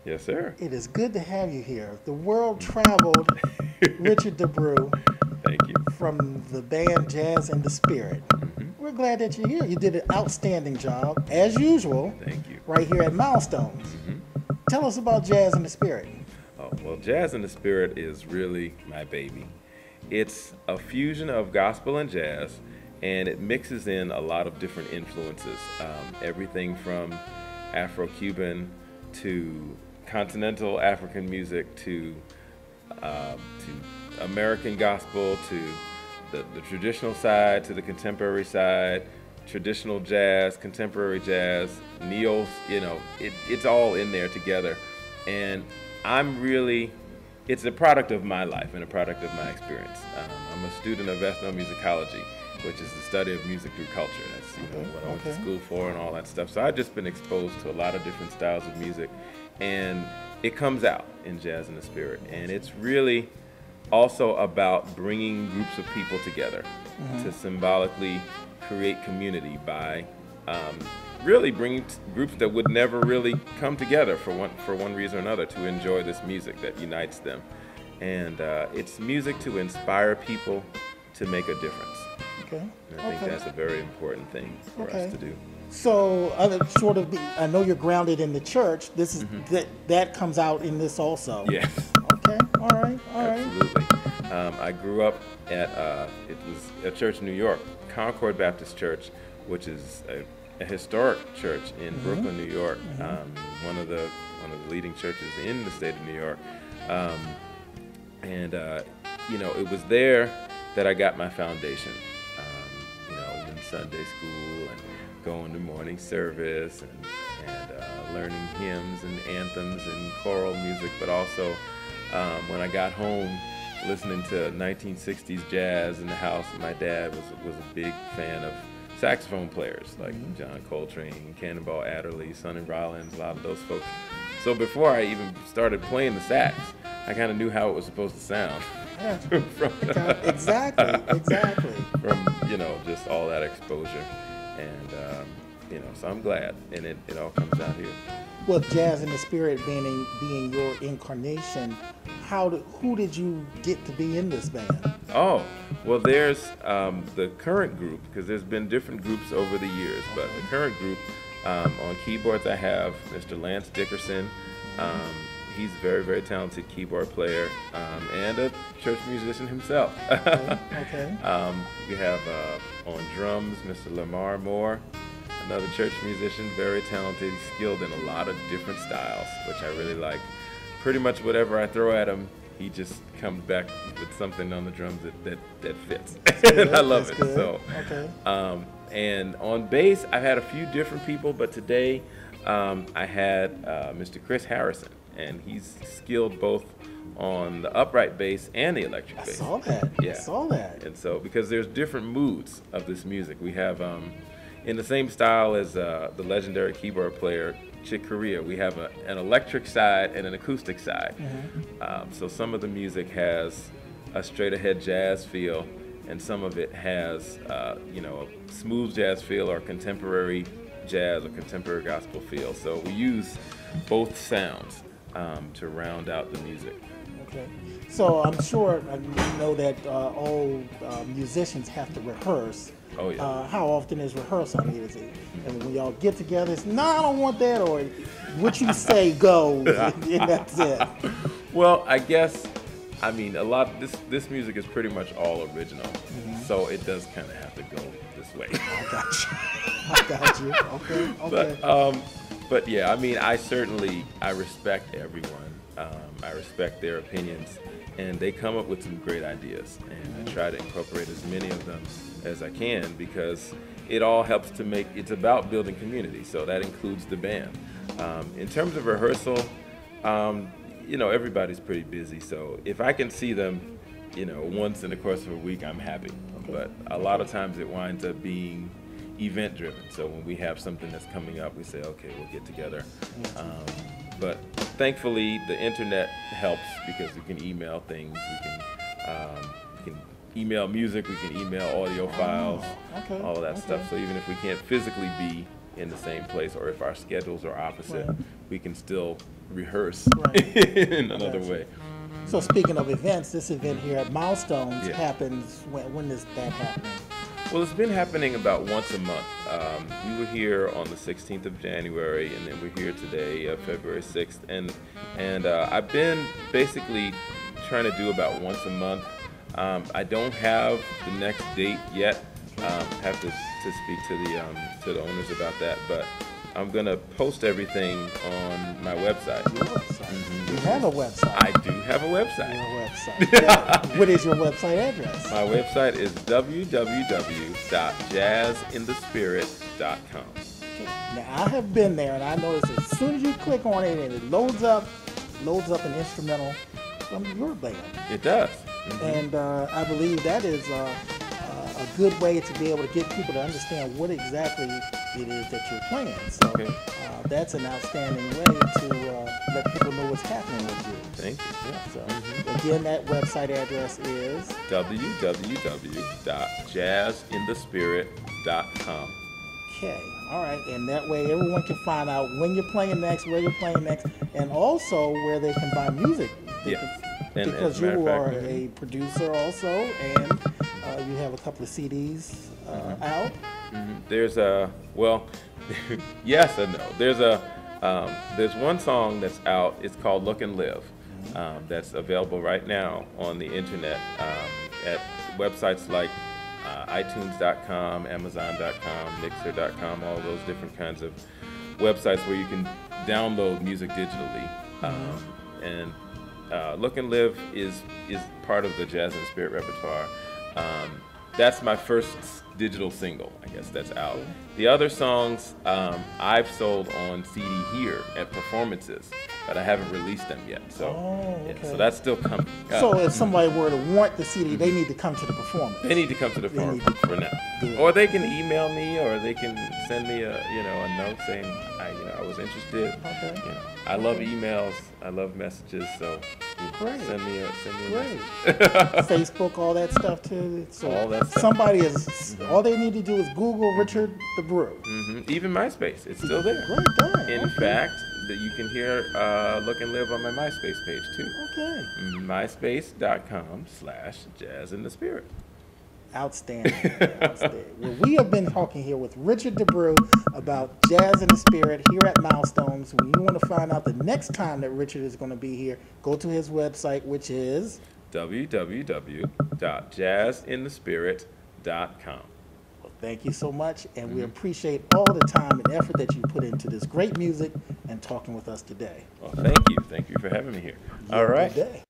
Yes, sir. It is good to have you here. The world traveled Richard DeBrew Thank you. from the band Jazz in the Spirit. Hmm. We're glad that you're here. You did an outstanding job, as usual, Thank you. right here at Milestones. Hmm. Tell us about Jazz in the Spirit. Oh, well, Jazz in the Spirit is really my baby. It's a fusion of gospel and jazz, and it mixes in a lot of different influences. Everything from Afro-Cuban to continental African music to American gospel to the traditional side to the contemporary side, traditional jazz, contemporary jazz, neo, it's all in there together. And I'm really, it's a product of my life and a product of my experience. I'm a student of ethnomusicology, which is the study of music through culture. That's what I went to school for and all that stuff. So I've just been exposed to a lot of different styles of music, and it comes out in Jazz in the Spirit. And it's really also about bringing groups of people together to symbolically create community by really bringing groups that would never really come together for one reason or another to enjoy this music that unites them. And it's music to inspire people to make a difference. Okay. And I think that's a very important thing for us to do. So, I know you're grounded in the church. This is that comes out in this also. Yes. Okay. All right. Absolutely. I grew up at it was a church in New York, Concord Baptist Church, which is a historic church in Brooklyn, New York. One of the leading churches in the state of New York. It was there that I got my foundation. In Sunday school and going to morning service and learning hymns and anthems and choral music, but also when I got home, listening to 1960s jazz in the house. My dad was a big fan of saxophone players like John Coltrane, Cannonball Adderley, Sonny Rollins, a lot of those folks. So before I even started playing the sax, I kind of knew how it was supposed to sound. Exactly. From just all that exposure, and so I'm glad, and it all comes out here. Well, Jazz in the Spirit being your incarnation, who did you get to be in this band? Oh, well, there's the current group, because there's been different groups over the years, but the current group, on keyboards I have Mr. Lance Dickerson. He's a very, very talented keyboard player and a church musician himself. Okay. We have on drums Mr. Lamar Moore, another church musician, very talented. He's skilled in a lot of different styles, which I really like. Pretty much whatever I throw at him, he just comes back with something on the drums that fits. And I love it. Good. So, and on bass, I've had a few different people, but today I had Mr. Chris Harrison. And he's skilled both on the upright bass and the electric bass. I saw that. Yeah. I saw that. And so, because there's different moods of this music, we have, in the same style as the legendary keyboard player Chick Corea, we have an electric side and an acoustic side. So some of the music has a straight ahead jazz feel, and some of it has, a smooth jazz feel or contemporary jazz or contemporary gospel feel. So we use both sounds to round out the music. Okay. So I'm sure you know that all musicians have to rehearse. Oh, yeah. How often is rehearsal? I mean, is it, and when y'all get together, it's, no, I don't want that, or what you say goes, and that's it. Well, I guess, a lot, this music is pretty much all original, so it does kind of have to go this way. I got you. Okay. But yeah, I respect everyone. I respect their opinions, and they come up with some great ideas, and I try to incorporate as many of them as I can, because it all helps to it's about building community, so that includes the band. In terms of rehearsal, everybody's pretty busy, so if I can see them, once in the course of a week, I'm happy. But a lot of times it winds up being event driven. So when we have something that's coming up, we say, okay, we'll get together. But thankfully, the internet helps, because we can email things, we can email music, we can email audio files, all of that stuff. So even if we can't physically be in the same place, or if our schedules are opposite, we can still rehearse Right. in another Gotcha. way. So speaking of events, this event here at Milestones Yeah. happens, when is that happening? Well, it's been happening about once a month. We were here on the 16th of January, and then we're here today, February 6th, and I've been basically trying to do about once a month. I don't have the next date yet. Have to speak to the owners about that, but I'm gonna post everything on my website. Your website. You have a website. I do have a website. Your website. Yeah. What is your website address? My website is www.jazzinthespirit.com. Okay. Now I have been there, and I noticed as soon as you click on it, and it loads up an instrumental from your band. It does. And I believe that is a good way to be able to get people to understand what exactly it is that you're playing. So Okay. that's an outstanding way to let people know what's happening with you. Thank you. Yeah, so again, that website address is www.jazzinthespirit.com. okay. All right, and that way everyone can find out when you're playing next, where you're playing next, and also where they can buy music. Yeah. And Because as a matter you of are fact, a producer also, and you have a couple of CDs out. there's a yes and no. There's one song that's out. It's called "Look and Live." That's available right now on the internet at websites like iTunes.com, Amazon.com, Mixer.com, all those different kinds of websites where you can download music digitally. And Look and Live is part of the Jazz in the Spirit repertoire. That's my first digital single, I guess, that's out. The other songs I've sold on CD here at performances, but I haven't released them yet. So, yeah, okay. so that's still coming. So if somebody were to want the CD, they need to come to the performance. They need to come to the forum need to- for now, Good. or they can email me, or they can send me a note saying I was interested. Okay. I love emails. I love messages. So Great. send me a Great. message. Facebook, all that stuff too. So All that stuff. somebody is, all they need to do is Google Richard the Brew. Even MySpace, it's still there. Great, done. In Okay. fact, that you can hear Look and Live on my MySpace page too. Okay. MySpace.com/jazzinthespirit. Outstanding. Outstanding. Well, we have been talking here with Richard DeBrew about Jazz in the Spirit here at Milestones. When you want to find out the next time that Richard is going to be here, go to his website, which is www.jazzinthespirit.com. well, thank you so much, and we appreciate all the time and effort that you put into this great music and talking with us today. Well, thank you. Thank you for having me here. All right. Good day.